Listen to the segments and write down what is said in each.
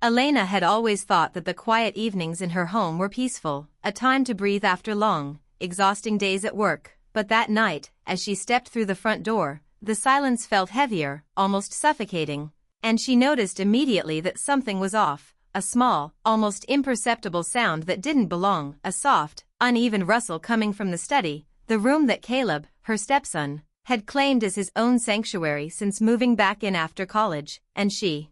Elena had always thought that the quiet evenings in her home were peaceful, a time to breathe after long, exhausting days at work, but that night, as she stepped through the front door, the silence felt heavier, almost suffocating, and she noticed immediately that something was off, a small, almost imperceptible sound that didn't belong, a soft, uneven rustle coming from the study, the room that Caleb, her stepson, had claimed as his own sanctuary since moving back in after college, and she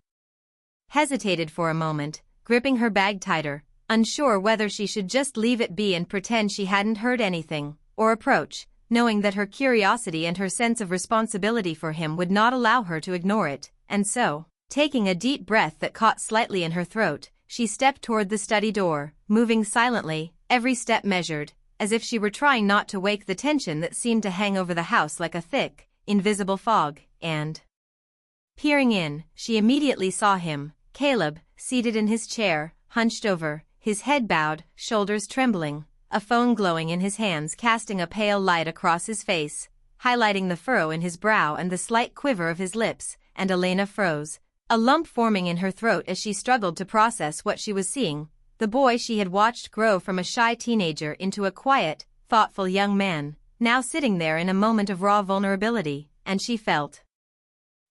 hesitated for a moment, gripping her bag tighter, unsure whether she should just leave it be and pretend she hadn't heard anything, or approach, knowing that her curiosity and her sense of responsibility for him would not allow her to ignore it, and so, taking a deep breath that caught slightly in her throat, she stepped toward the study door, moving silently, every step measured, as if she were trying not to wake the tension that seemed to hang over the house like a thick, invisible fog, and peering in, she immediately saw him, Caleb, seated in his chair, hunched over, his head bowed, shoulders trembling, a phone glowing in his hands casting a pale light across his face, highlighting the furrow in his brow and the slight quiver of his lips, and Elena froze, a lump forming in her throat as she struggled to process what she was seeing, the boy she had watched grow from a shy teenager into a quiet, thoughtful young man, now sitting there in a moment of raw vulnerability, and she felt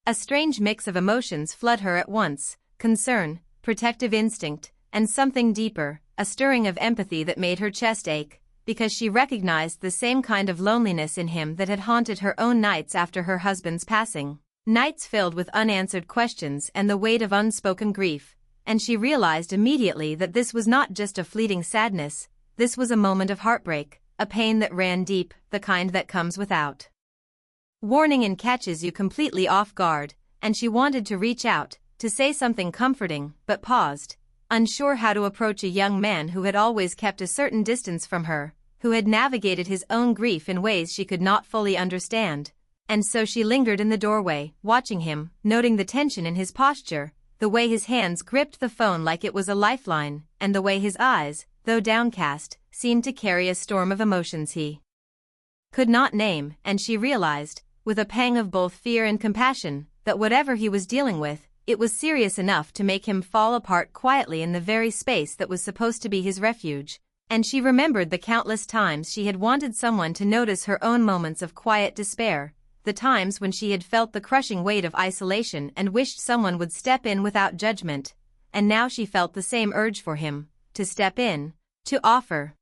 a strange mix of emotions flood her at once, concern, protective instinct, and something deeper, a stirring of empathy that made her chest ache, because she recognized the same kind of loneliness in him that had haunted her own nights after her husband's passing, nights filled with unanswered questions and the weight of unspoken grief, and she realized immediately that this was not just a fleeting sadness, this was a moment of heartbreak, a pain that ran deep, the kind that comes without warning and catches you completely off guard, and she wanted to reach out, to say something comforting, but paused, unsure how to approach a young man who had always kept a certain distance from her, who had navigated his own grief in ways she could not fully understand, and so she lingered in the doorway, watching him, noting the tension in his posture, the way his hands gripped the phone like it was a lifeline, and the way his eyes, though downcast, seemed to carry a storm of emotions he could not name, and she realized, with a pang of both fear and compassion, that whatever he was dealing with, it was serious enough to make him fall apart quietly in the very space that was supposed to be his refuge, and she remembered the countless times she had wanted someone to notice her own moments of quiet despair, the times when she had felt the crushing weight of isolation and wished someone would step in without judgment, and now she felt the same urge for him, to step in, to offer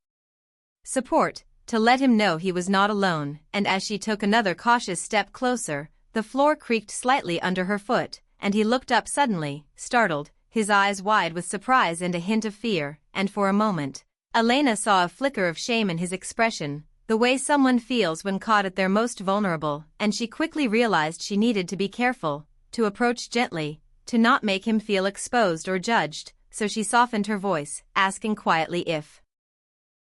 support, to let him know he was not alone, and as she took another cautious step closer, the floor creaked slightly under her foot, and he looked up suddenly, startled, his eyes wide with surprise and a hint of fear, and for a moment, Elena saw a flicker of shame in his expression, the way someone feels when caught at their most vulnerable, and she quickly realized she needed to be careful, to approach gently, to not make him feel exposed or judged, so she softened her voice, asking quietly if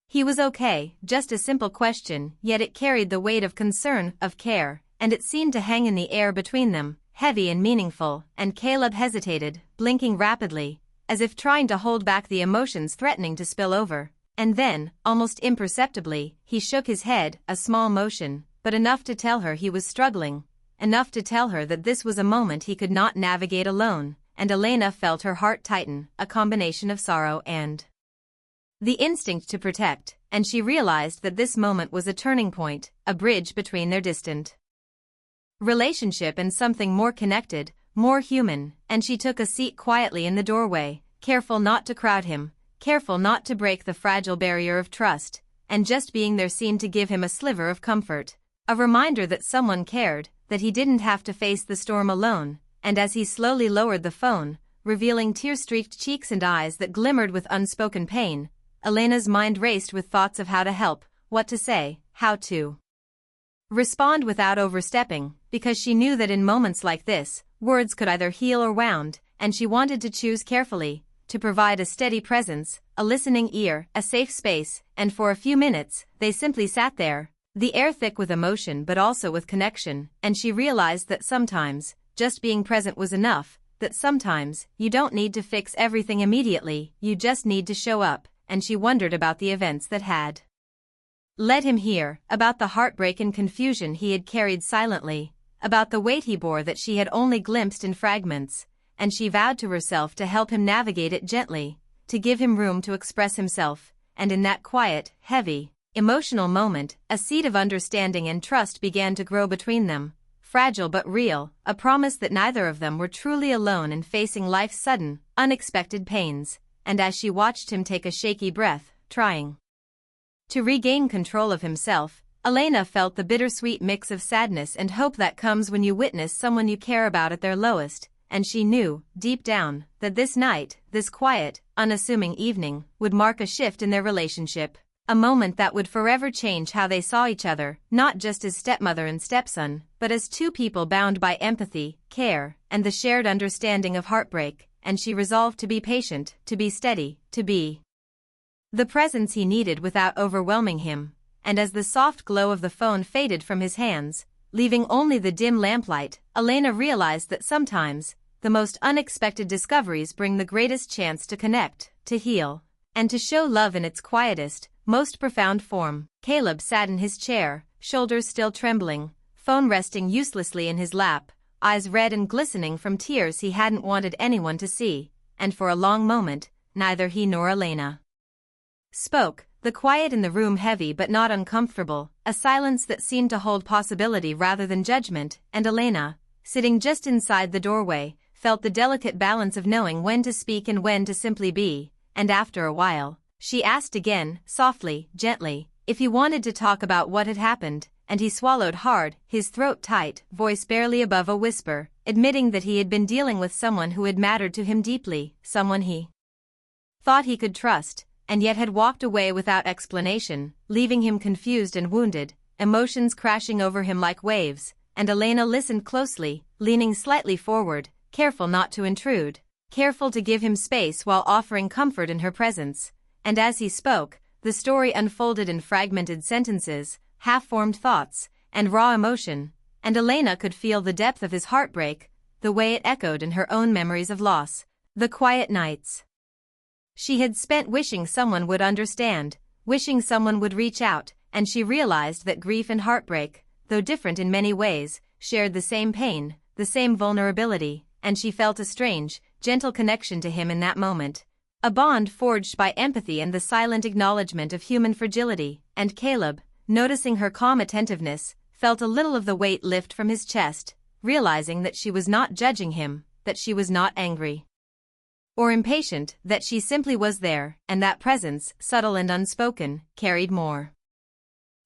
he was okay, just a simple question, yet it carried the weight of concern, of care, and it seemed to hang in the air between them, heavy and meaningful, and Caleb hesitated, blinking rapidly, as if trying to hold back the emotions threatening to spill over, and then, almost imperceptibly, he shook his head, a small motion, but enough to tell her he was struggling, enough to tell her that this was a moment he could not navigate alone, and Elena felt her heart tighten, a combination of sorrow and the instinct to protect, and she realized that this moment was a turning point, a bridge between their distant relationship and something more connected, more human, and she took a seat quietly in the doorway, careful not to crowd him, careful not to break the fragile barrier of trust, and just being there seemed to give him a sliver of comfort, a reminder that someone cared, that he didn't have to face the storm alone, and as he slowly lowered the phone, revealing tear-streaked cheeks and eyes that glimmered with unspoken pain, Elena's mind raced with thoughts of how to help, what to say, how to respond without overstepping, because she knew that in moments like this, words could either heal or wound, and she wanted to choose carefully, to provide a steady presence, a listening ear, a safe space, and for a few minutes, they simply sat there, the air thick with emotion but also with connection, and she realized that sometimes, just being present was enough, that sometimes, you don't need to fix everything immediately, you just need to show up, and she wondered about the events that had led him here, about the heartbreak and confusion he had carried silently, about the weight he bore that she had only glimpsed in fragments, and she vowed to herself to help him navigate it gently, to give him room to express himself, and in that quiet, heavy, emotional moment, a seed of understanding and trust began to grow between them, fragile but real, a promise that neither of them were truly alone in facing life's sudden, unexpected pains. And as she watched him take a shaky breath, trying to regain control of himself, Elena felt the bittersweet mix of sadness and hope that comes when you witness someone you care about at their lowest, and she knew, deep down, that this night, this quiet, unassuming evening, would mark a shift in their relationship, a moment that would forever change how they saw each other, not just as stepmother and stepson, but as two people bound by empathy, care, and the shared understanding of heartbreak. And she resolved to be patient, to be steady, to be the presence he needed without overwhelming him. And as the soft glow of the phone faded from his hands, leaving only the dim lamplight, Elena realized that sometimes, the most unexpected discoveries bring the greatest chance to connect, to heal, and to show love in its quietest, most profound form. Caleb sat in his chair, shoulders still trembling, phone resting uselessly in his lap, eyes red and glistening from tears he hadn't wanted anyone to see, and for a long moment, neither he nor Elena spoke, the quiet in the room heavy but not uncomfortable, a silence that seemed to hold possibility rather than judgment, and Elena, sitting just inside the doorway, felt the delicate balance of knowing when to speak and when to simply be, and after a while, she asked again, softly, gently, if he wanted to talk about what had happened. And he swallowed hard, his throat tight, voice barely above a whisper, admitting that he had been dealing with someone who had mattered to him deeply, someone he thought he could trust, and yet had walked away without explanation, leaving him confused and wounded, emotions crashing over him like waves. And Elena listened closely, leaning slightly forward, careful not to intrude, careful to give him space while offering comfort in her presence. And as he spoke, the story unfolded in fragmented sentences, half-formed thoughts, and raw emotion, and Elena could feel the depth of his heartbreak, the way it echoed in her own memories of loss, the quiet nights she had spent wishing someone would understand, wishing someone would reach out, and she realized that grief and heartbreak, though different in many ways, shared the same pain, the same vulnerability, and she felt a strange, gentle connection to him in that moment, a bond forged by empathy and the silent acknowledgement of human fragility. And Caleb, noticing her calm attentiveness, felt a little of the weight lift from his chest, realizing that she was not judging him, that she was not angry or impatient, that she simply was there, and that presence, subtle and unspoken, carried more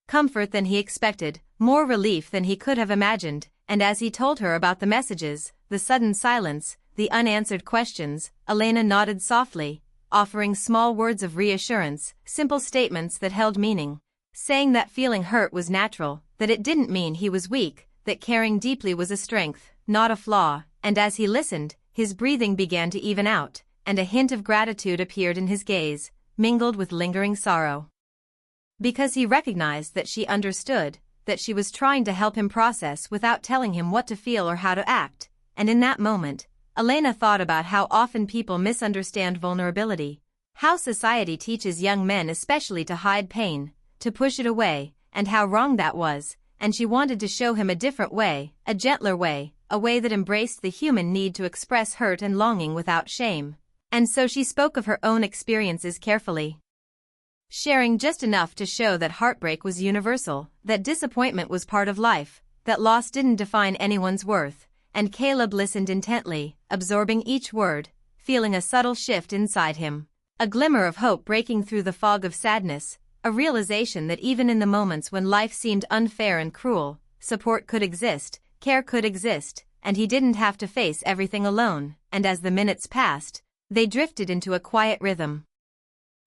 comfort than he expected, more relief than he could have imagined. And as he told her about the messages, the sudden silence, the unanswered questions, Elena nodded softly, offering small words of reassurance, simple statements that held meaning, saying that feeling hurt was natural, that it didn't mean he was weak, that caring deeply was a strength, not a flaw. And as he listened, his breathing began to even out, and a hint of gratitude appeared in his gaze, mingled with lingering sorrow. Because he recognized that she understood, that she was trying to help him process without telling him what to feel or how to act. And in that moment, Elena thought about how often people misunderstand vulnerability, how society teaches young men especially to hide pain, to push it away, and how wrong that was. And she wanted to show him a different way, a gentler way, a way that embraced the human need to express hurt and longing without shame. And so she spoke of her own experiences carefully, sharing just enough to show that heartbreak was universal, that disappointment was part of life, that loss didn't define anyone's worth. And Caleb listened intently, absorbing each word, feeling a subtle shift inside him, a glimmer of hope breaking through the fog of sadness, a realization that even in the moments when life seemed unfair and cruel, support could exist, care could exist, and he didn't have to face everything alone. And as the minutes passed, they drifted into a quiet rhythm.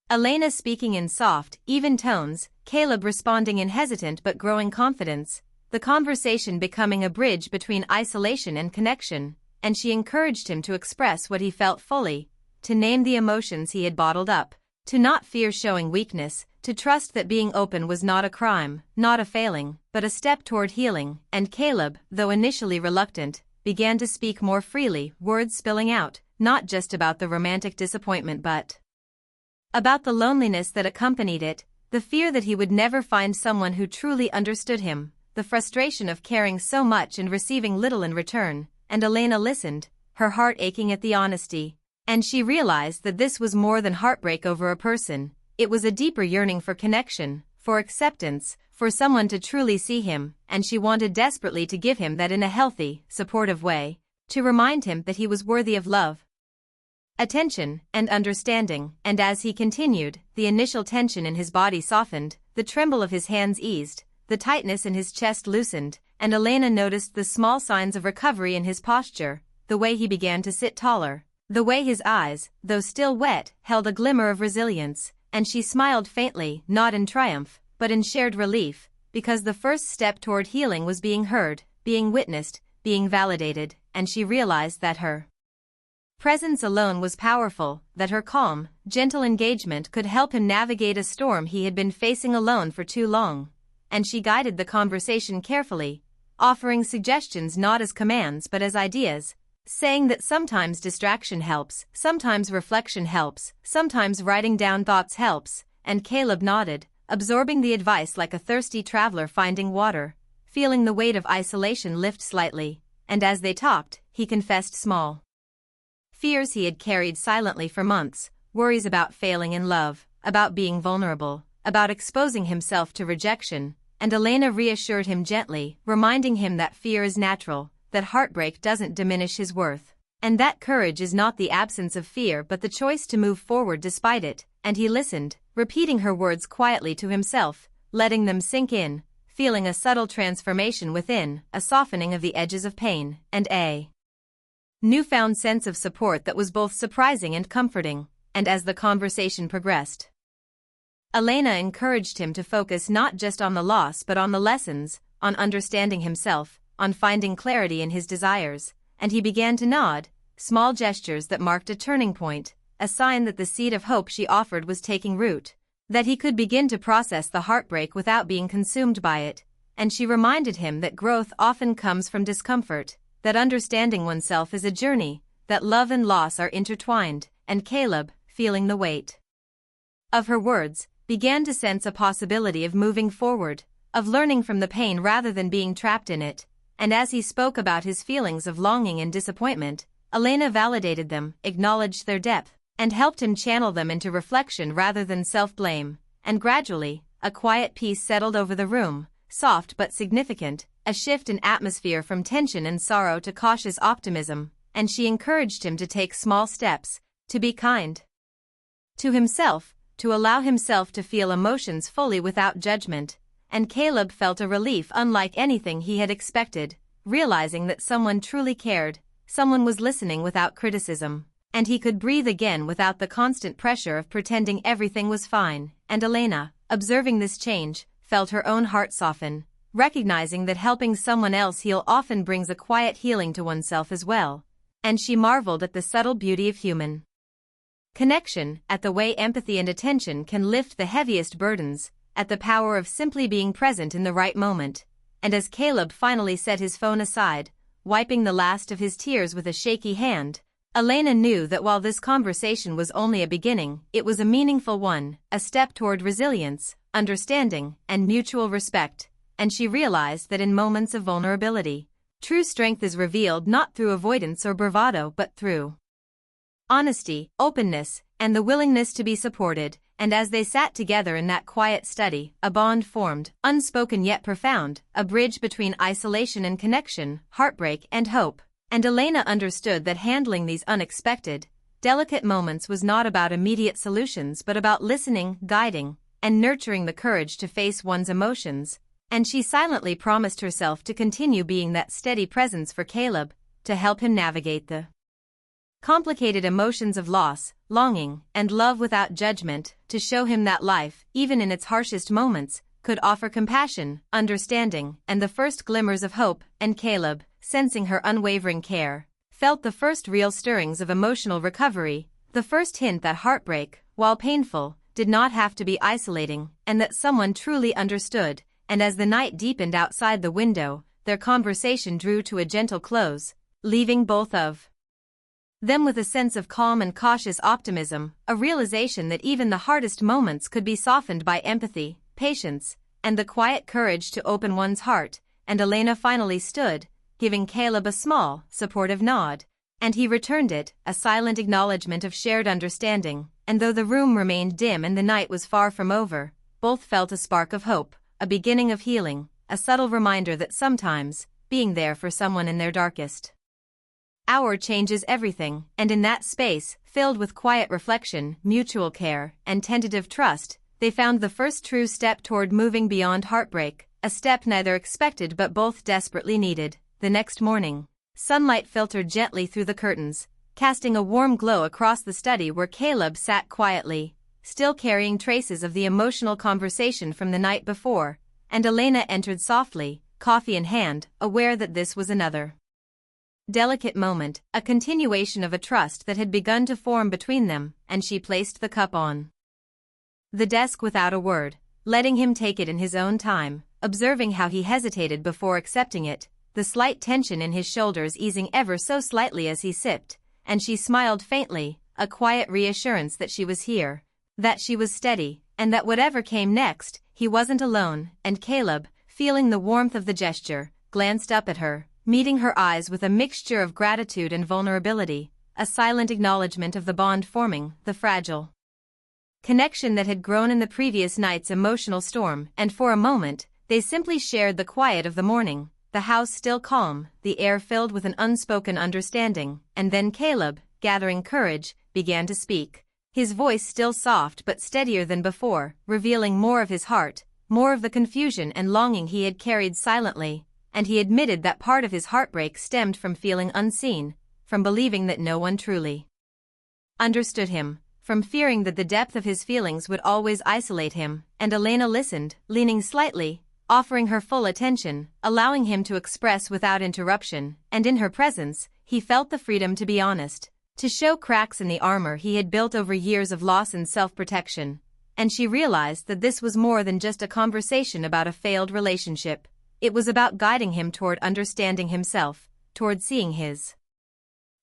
Elena speaking in soft, even tones, Caleb responding in hesitant but growing confidence, the conversation becoming a bridge between isolation and connection. And she encouraged him to express what he felt fully, to name the emotions he had bottled up, to not fear showing weakness, to trust that being open was not a crime, not a failing, but a step toward healing. And Caleb, though initially reluctant, began to speak more freely, words spilling out, not just about the romantic disappointment but about the loneliness that accompanied it, the fear that he would never find someone who truly understood him, the frustration of caring so much and receiving little in return. And Elena listened, her heart aching at the honesty. And she realized that this was more than heartbreak over a person. It was a deeper yearning for connection, for acceptance, for someone to truly see him, and she wanted desperately to give him that in a healthy, supportive way, to remind him that he was worthy of love, attention, and understanding. And as he continued, the initial tension in his body softened, the tremble of his hands eased, the tightness in his chest loosened, and Elena noticed the small signs of recovery in his posture, the way he began to sit taller, the way his eyes, though still wet, held a glimmer of resilience, and she smiled faintly, not in triumph, but in shared relief, because the first step toward healing was being heard, being witnessed, being validated, and she realized that her presence alone was powerful, that her calm, gentle engagement could help him navigate a storm he had been facing alone for too long. And she guided the conversation carefully, offering suggestions not as commands but as ideas, saying that sometimes distraction helps, sometimes reflection helps, sometimes writing down thoughts helps, and Caleb nodded, absorbing the advice like a thirsty traveler finding water, feeling the weight of isolation lift slightly, and as they talked, he confessed small fears he had carried silently for months, worries about failing in love, about being vulnerable, about exposing himself to rejection, and Elena reassured him gently, reminding him that fear is natural, that heartbreak doesn't diminish his worth, and that courage is not the absence of fear but the choice to move forward despite it. And he listened, repeating her words quietly to himself, letting them sink in, feeling a subtle transformation within, a softening of the edges of pain, and a newfound sense of support that was both surprising and comforting. And as the conversation progressed, Elena encouraged him to focus not just on the loss but on the lessons, on understanding himself, on finding clarity in his desires, and he began to nod, small gestures that marked a turning point, a sign that the seed of hope she offered was taking root, that he could begin to process the heartbreak without being consumed by it. And she reminded him that growth often comes from discomfort, that understanding oneself is a journey, that love and loss are intertwined, and Caleb, feeling the weight of her words, began to sense a possibility of moving forward, of learning from the pain rather than being trapped in it. And as he spoke about his feelings of longing and disappointment, Elena validated them, acknowledged their depth, and helped him channel them into reflection rather than self-blame. And gradually, a quiet peace settled over the room, soft but significant, a shift in atmosphere from tension and sorrow to cautious optimism, and she encouraged him to take small steps, to be kind to himself, to allow himself to feel emotions fully without judgment. And Caleb felt a relief unlike anything he had expected, realizing that someone truly cared, someone was listening without criticism, and he could breathe again without the constant pressure of pretending everything was fine. And Elena, observing this change, felt her own heart soften, recognizing that helping someone else heal often brings a quiet healing to oneself as well. And she marveled at the subtle beauty of human connection, at the way empathy and attention can lift the heaviest burdens, at the power of simply being present in the right moment. And as Caleb finally set his phone aside, wiping the last of his tears with a shaky hand, Elena knew that while this conversation was only a beginning, it was a meaningful one, a step toward resilience, understanding, and mutual respect. And she realized that in moments of vulnerability, true strength is revealed not through avoidance or bravado but through honesty, openness, and the willingness to be supported. And as they sat together in that quiet study, a bond formed, unspoken yet profound, a bridge between isolation and connection, heartbreak and hope. And Elena understood that handling these unexpected, delicate moments was not about immediate solutions but about listening, guiding, and nurturing the courage to face one's emotions. And she silently promised herself to continue being that steady presence for Caleb, to help him navigate the complicated emotions of loss, longing, and love without judgment, to show him that life, even in its harshest moments, could offer compassion, understanding, and the first glimmers of hope. And Caleb, sensing her unwavering care, felt the first real stirrings of emotional recovery, the first hint that heartbreak, while painful, did not have to be isolating, and that someone truly understood. And as the night deepened outside the window, their conversation drew to a gentle close, leaving both of them with a sense of calm and cautious optimism, a realization that even the hardest moments could be softened by empathy, patience, and the quiet courage to open one's heart. And Elena finally stood, giving Caleb a small, supportive nod, And he returned it, a silent acknowledgement of shared understanding, and though the room remained dim and the night was far from over, both felt a spark of hope, a beginning of healing, a subtle reminder that sometimes, being there for someone in their darkest hour changes everything, and in that space, filled with quiet reflection, mutual care, and tentative trust, they found the first true step toward moving beyond heartbreak, a step neither expected but both desperately needed. The next morning, sunlight filtered gently through the curtains, casting a warm glow across the study where Caleb sat quietly, still carrying traces of the emotional conversation from the night before, and Elena entered softly, coffee in hand, aware that this was another delicate moment, a continuation of a trust that had begun to form between them, and she placed the cup on the desk without a word, letting him take it in his own time, observing how he hesitated before accepting it, the slight tension in his shoulders easing ever so slightly as he sipped, and she smiled faintly, a quiet reassurance that she was here, that she was steady, and that whatever came next, he wasn't alone, and Caleb, feeling the warmth of the gesture, glanced up at her, meeting her eyes with a mixture of gratitude and vulnerability, a silent acknowledgement of the bond forming, the fragile connection that had grown in the previous night's emotional storm, and for a moment, they simply shared the quiet of the morning, the house still calm, the air filled with an unspoken understanding, and then Caleb, gathering courage, began to speak, his voice still soft but steadier than before, revealing more of his heart, more of the confusion and longing he had carried silently, and he admitted that part of his heartbreak stemmed from feeling unseen, from believing that no one truly understood him, from fearing that the depth of his feelings would always isolate him, and Elena listened, leaning slightly, offering her full attention, allowing him to express without interruption, and in her presence, he felt the freedom to be honest, to show cracks in the armor he had built over years of loss and self-protection, and she realized that this was more than just a conversation about a failed relationship. It was about guiding him toward understanding himself, toward seeing his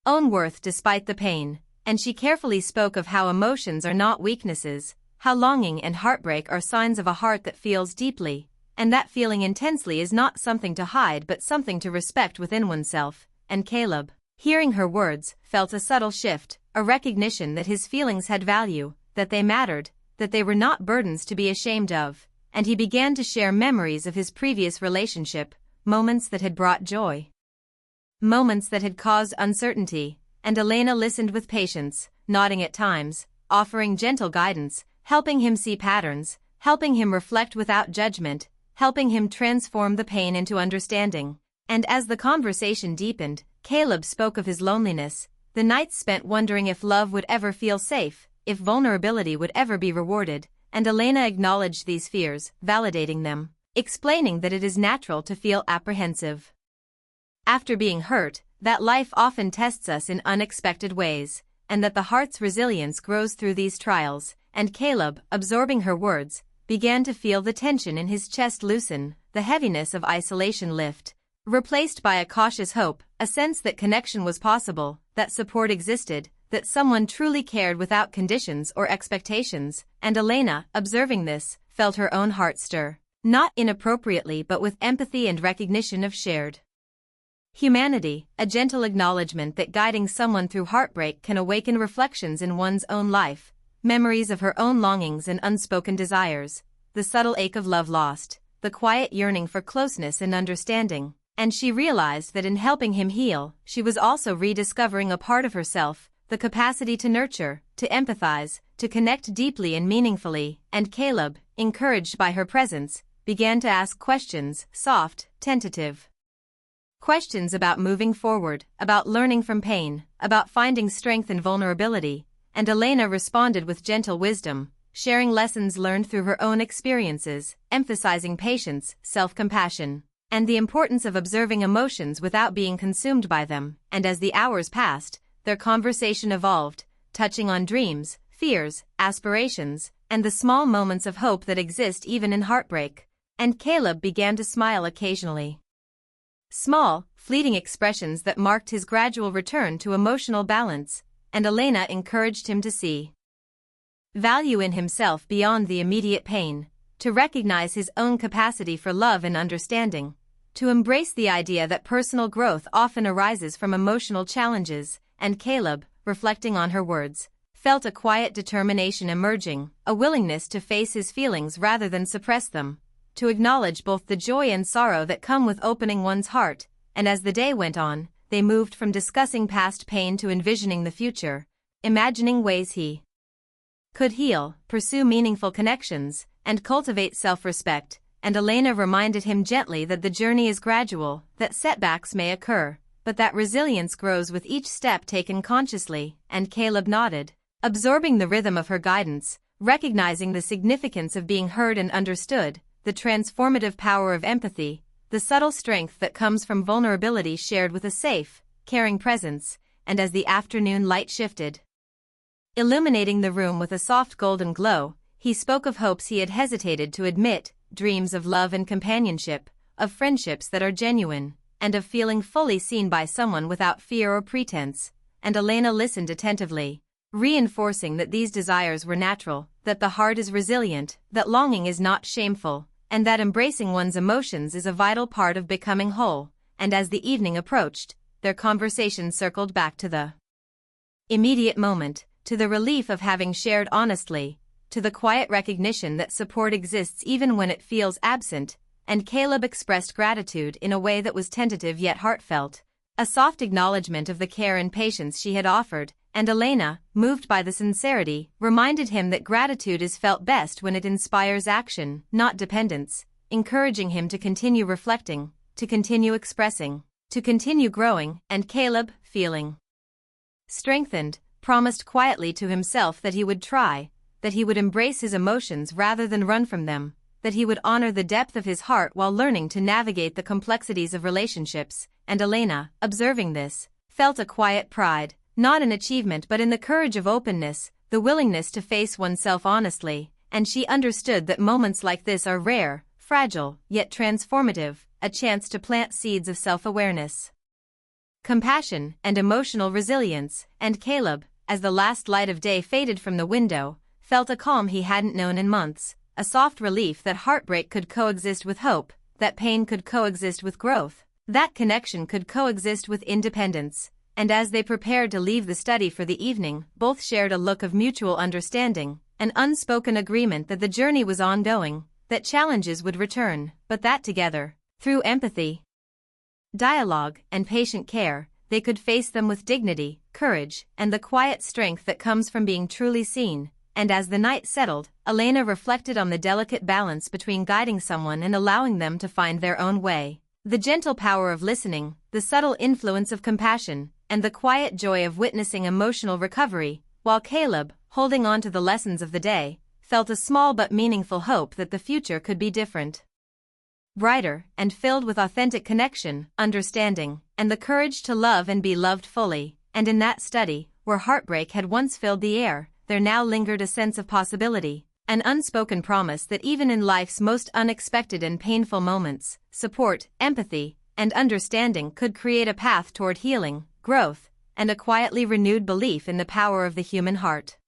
own worth despite the pain, and she carefully spoke of how emotions are not weaknesses, how longing and heartbreak are signs of a heart that feels deeply, and that feeling intensely is not something to hide but something to respect within oneself, and Caleb, hearing her words, felt a subtle shift, a recognition that his feelings had value, that they mattered, that they were not burdens to be ashamed of, and he began to share memories of his previous relationship, moments that had brought joy, moments that had caused uncertainty, and Elena listened with patience, nodding at times, offering gentle guidance, helping him see patterns, helping him reflect without judgment, helping him transform the pain into understanding. And as the conversation deepened, Caleb spoke of his loneliness, the nights spent wondering if love would ever feel safe, if vulnerability would ever be rewarded, and Elena acknowledged these fears, validating them, explaining that it is natural to feel apprehensive after being hurt, that life often tests us in unexpected ways, and that the heart's resilience grows through these trials, and Caleb, absorbing her words, began to feel the tension in his chest loosen, the heaviness of isolation lift, replaced by a cautious hope, a sense that connection was possible, that support existed, that someone truly cared without conditions or expectations, and Elena, observing this, felt her own heart stir, not inappropriately but with empathy and recognition of shared humanity, a gentle acknowledgement that guiding someone through heartbreak can awaken reflections in one's own life, memories of her own longings and unspoken desires, the subtle ache of love lost, the quiet yearning for closeness and understanding, and she realized that in helping him heal, she was also rediscovering a part of herself, the capacity to nurture, to empathize, to connect deeply and meaningfully, and Caleb, encouraged by her presence, began to ask questions, soft, tentative questions about moving forward, about learning from pain, about finding strength in vulnerability, and Elena responded with gentle wisdom, sharing lessons learned through her own experiences, emphasizing patience, self-compassion, and the importance of observing emotions without being consumed by them, and as the hours passed, their conversation evolved, touching on dreams, fears, aspirations, and the small moments of hope that exist even in heartbreak, and Caleb began to smile occasionally. Small, fleeting expressions that marked his gradual return to emotional balance, and Elena encouraged him to see value in himself beyond the immediate pain, to recognize his own capacity for love and understanding, to embrace the idea that personal growth often arises from emotional challenges, and Caleb, reflecting on her words, felt a quiet determination emerging, a willingness to face his feelings rather than suppress them, to acknowledge both the joy and sorrow that come with opening one's heart, and as the day went on, they moved from discussing past pain to envisioning the future, imagining ways he could heal, pursue meaningful connections, and cultivate self-respect, and Elena reminded him gently that the journey is gradual, that setbacks may occur, but that resilience grows with each step taken consciously, and Caleb nodded, absorbing the rhythm of her guidance, recognizing the significance of being heard and understood, the transformative power of empathy, the subtle strength that comes from vulnerability shared with a safe, caring presence, and as the afternoon light shifted, illuminating the room with a soft golden glow, he spoke of hopes he had hesitated to admit, dreams of love and companionship, of friendships that are genuine, and of feeling fully seen by someone without fear or pretense, and Elena listened attentively, reinforcing that these desires were natural, that the heart is resilient, that longing is not shameful, and that embracing one's emotions is a vital part of becoming whole, and as the evening approached, their conversation circled back to the immediate moment, to the relief of having shared honestly, to the quiet recognition that support exists even when it feels absent, and Caleb expressed gratitude in a way that was tentative yet heartfelt, a soft acknowledgement of the care and patience she had offered, and Elena, moved by the sincerity, reminded him that gratitude is felt best when it inspires action, not dependence, encouraging him to continue reflecting, to continue expressing, to continue growing, and Caleb, feeling strengthened, promised quietly to himself that he would try, that he would embrace his emotions rather than run from them, that he would honor the depth of his heart while learning to navigate the complexities of relationships, and Elena, observing this, felt a quiet pride, not in achievement but in the courage of openness, the willingness to face oneself honestly, and she understood that moments like this are rare, fragile, yet transformative, a chance to plant seeds of self-awareness, compassion, and emotional resilience, and Caleb, as the last light of day faded from the window, felt a calm he hadn't known in months, a soft relief that heartbreak could coexist with hope, that pain could coexist with growth, that connection could coexist with independence, and as they prepared to leave the study for the evening, both shared a look of mutual understanding, an unspoken agreement that the journey was ongoing, that challenges would return, but that together, through empathy, dialogue, and patient care, they could face them with dignity, courage, and the quiet strength that comes from being truly seen. And as the night settled, Elena reflected on the delicate balance between guiding someone and allowing them to find their own way, the gentle power of listening, the subtle influence of compassion, and the quiet joy of witnessing emotional recovery, while Caleb, holding on to the lessons of the day, felt a small but meaningful hope that the future could be different, brighter, and filled with authentic connection, understanding, and the courage to love and be loved fully. And in that study, where heartbreak had once filled the air, there now lingered a sense of possibility, an unspoken promise that even in life's most unexpected and painful moments, support, empathy, and understanding could create a path toward healing, growth, and a quietly renewed belief in the power of the human heart.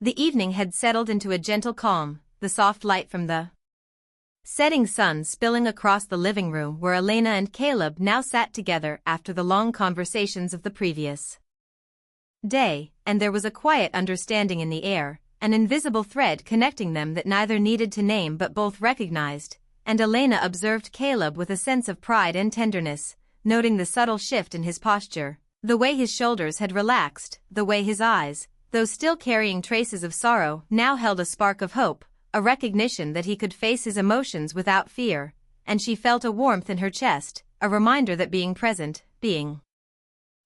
The evening had settled into a gentle calm, the soft light from the setting sun spilling across the living room where Elena and Caleb now sat together after the long conversations of the previous day, and there was a quiet understanding in the air, an invisible thread connecting them that neither needed to name but both recognized, and Elena observed Caleb with a sense of pride and tenderness, noting the subtle shift in his posture, the way his shoulders had relaxed, the way his eyes, though still carrying traces of sorrow, now held a spark of hope, a recognition that he could face his emotions without fear, and she felt a warmth in her chest, a reminder that being present, being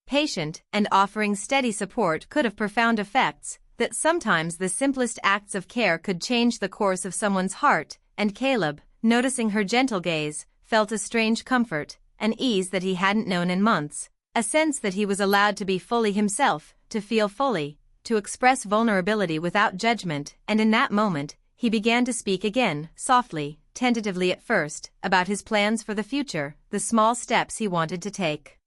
patient, and offering steady support could have profound effects, that sometimes the simplest acts of care could change the course of someone's heart, and Caleb, noticing her gentle gaze, felt a strange comfort, an ease that he hadn't known in months, a sense that he was allowed to be fully himself, to feel fully, to express vulnerability without judgment, and in that moment, he began to speak again, softly, tentatively at first, about his plans for the future, the small steps he wanted to take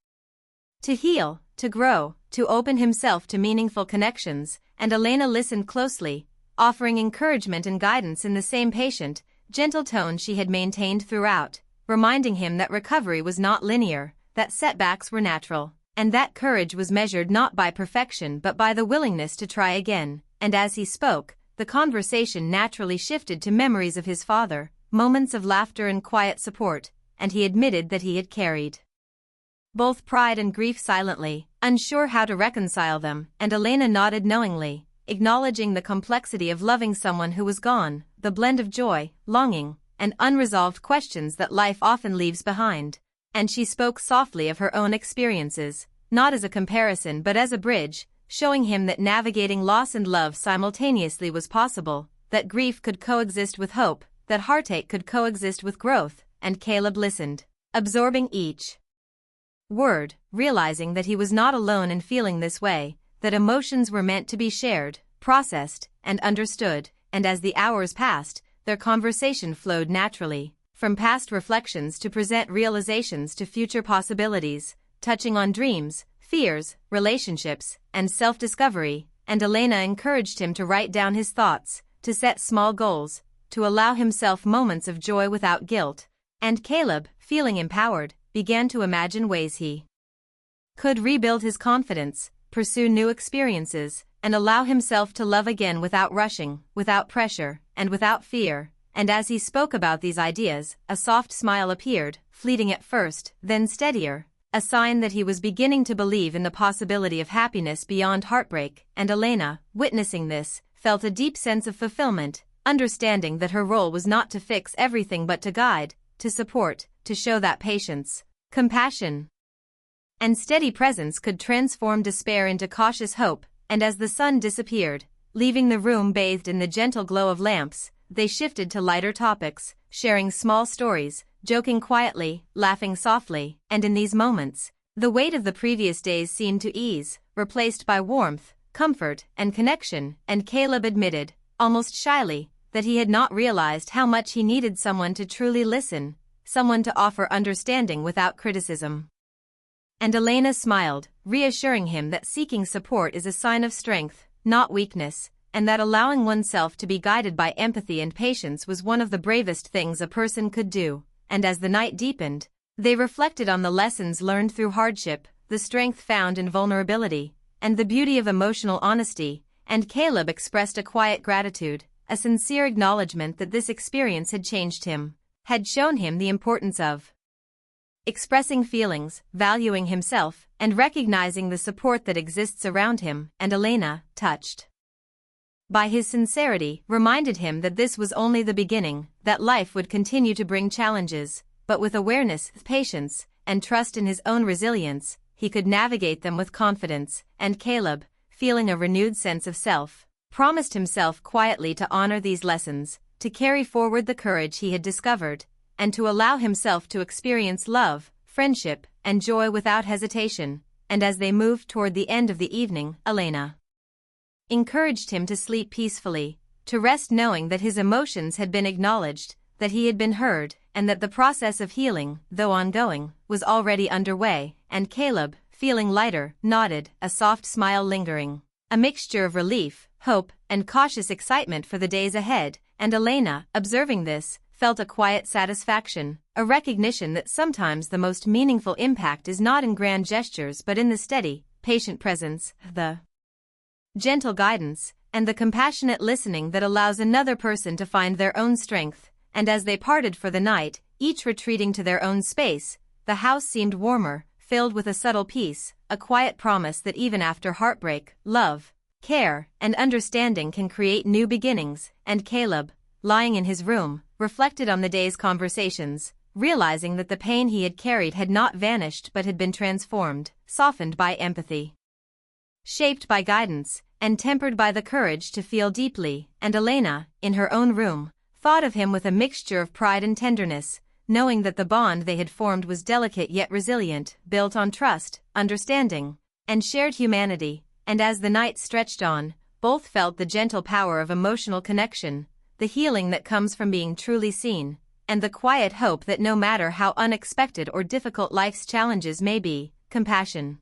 to heal, to grow, to open himself to meaningful connections, and Elena listened closely, offering encouragement and guidance in the same patient, gentle tone she had maintained throughout, reminding him that recovery was not linear, that setbacks were natural, and that courage was measured not by perfection but by the willingness to try again, and as he spoke, the conversation naturally shifted to memories of his father, moments of laughter and quiet support, and he admitted that he had carried both pride and grief silently, unsure how to reconcile them, and Elena nodded knowingly, acknowledging the complexity of loving someone who was gone, the blend of joy, longing, and unresolved questions that life often leaves behind. And she spoke softly of her own experiences, not as a comparison but as a bridge, showing him that navigating loss and love simultaneously was possible, that grief could coexist with hope, that heartache could coexist with growth, and Caleb listened, absorbing each word, realizing that he was not alone in feeling this way, that emotions were meant to be shared, processed, and understood, and as the hours passed, their conversation flowed naturally, from past reflections to present realizations to future possibilities, touching on dreams, fears, relationships, and self-discovery, and Elena encouraged him to write down his thoughts, to set small goals, to allow himself moments of joy without guilt, and Caleb, feeling empowered, began to imagine ways he could rebuild his confidence, pursue new experiences, and allow himself to love again without rushing, without pressure, and without fear. And as he spoke about these ideas, a soft smile appeared, fleeting at first, then steadier, a sign that he was beginning to believe in the possibility of happiness beyond heartbreak, and Elena, witnessing this, felt a deep sense of fulfillment, understanding that her role was not to fix everything but to guide, to support, to show that patience, compassion, and steady presence could transform despair into cautious hope. And as the sun disappeared, leaving the room bathed in the gentle glow of lamps, they shifted to lighter topics, sharing small stories, joking quietly, laughing softly, and in these moments, the weight of the previous days seemed to ease, replaced by warmth, comfort, and connection, and Caleb admitted, almost shyly, that he had not realized how much he needed someone to truly listen, someone to offer understanding without criticism. And Elena smiled, reassuring him that seeking support is a sign of strength, not weakness, and that allowing oneself to be guided by empathy and patience was one of the bravest things a person could do. And as the night deepened, they reflected on the lessons learned through hardship, the strength found in vulnerability, and the beauty of emotional honesty, and Caleb expressed a quiet gratitude, a sincere acknowledgement that this experience had changed him, had shown him the importance of expressing feelings, valuing himself, and recognizing the support that exists around him. And Elena, touched by his sincerity, reminded him that this was only the beginning, that life would continue to bring challenges, but with awareness, patience, and trust in his own resilience, he could navigate them with confidence. And Caleb, feeling a renewed sense of self, promised himself quietly to honor these lessons, to carry forward the courage he had discovered, and to allow himself to experience love, friendship, and joy without hesitation. And as they moved toward the end of the evening, Elena encouraged him to sleep peacefully, to rest knowing that his emotions had been acknowledged, that he had been heard, and that the process of healing, though ongoing, was already underway. And Caleb, feeling lighter, nodded, a soft smile lingering, a mixture of relief, hope, and cautious excitement for the days ahead. And Elena, observing this, felt a quiet satisfaction, a recognition that sometimes the most meaningful impact is not in grand gestures but in the steady, patient presence, the gentle guidance, and the compassionate listening that allows another person to find their own strength. And as they parted for the night, each retreating to their own space, the house seemed warmer, filled with a subtle peace, a quiet promise that even after heartbreak, love, care, and understanding can create new beginnings. And Caleb, lying in his room, reflected on the day's conversations, realizing that the pain he had carried had not vanished but had been transformed, softened by empathy, shaped by guidance, and tempered by the courage to feel deeply. And Elena, in her own room, thought of him with a mixture of pride and tenderness, knowing that the bond they had formed was delicate yet resilient, built on trust, understanding, and shared humanity. And as the night stretched on, both felt the gentle power of emotional connection, the healing that comes from being truly seen, and the quiet hope that no matter how unexpected or difficult life's challenges may be, compassion,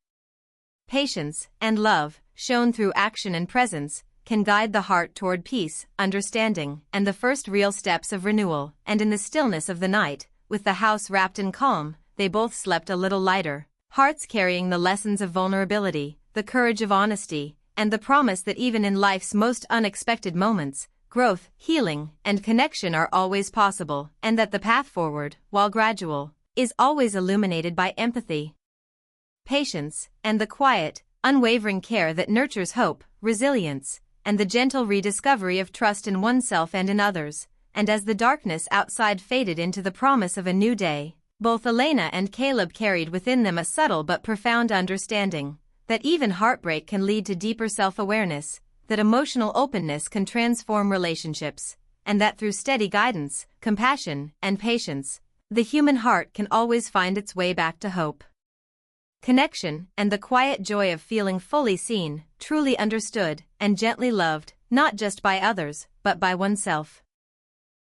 patience, and love, shown through action and presence, can guide the heart toward peace, understanding, and the first real steps of renewal. And in the stillness of the night, with the house wrapped in calm, they both slept a little lighter, Hearts carrying the lessons of vulnerability, the courage of honesty, and the promise that even in life's most unexpected moments, growth, healing, and connection are always possible, and that the path forward, while gradual, is always illuminated by empathy, patience, and the quiet, unwavering care that nurtures hope, resilience, and the gentle rediscovery of trust in oneself and in others. And as the darkness outside faded into the promise of a new day, both Elena and Caleb carried within them a subtle but profound understanding that even heartbreak can lead to deeper self-awareness, that emotional openness can transform relationships, and that through steady guidance, compassion, and patience, the human heart can always find its way back to hope, connection, and the quiet joy of feeling fully seen, truly understood, and gently loved, not just by others, but by oneself.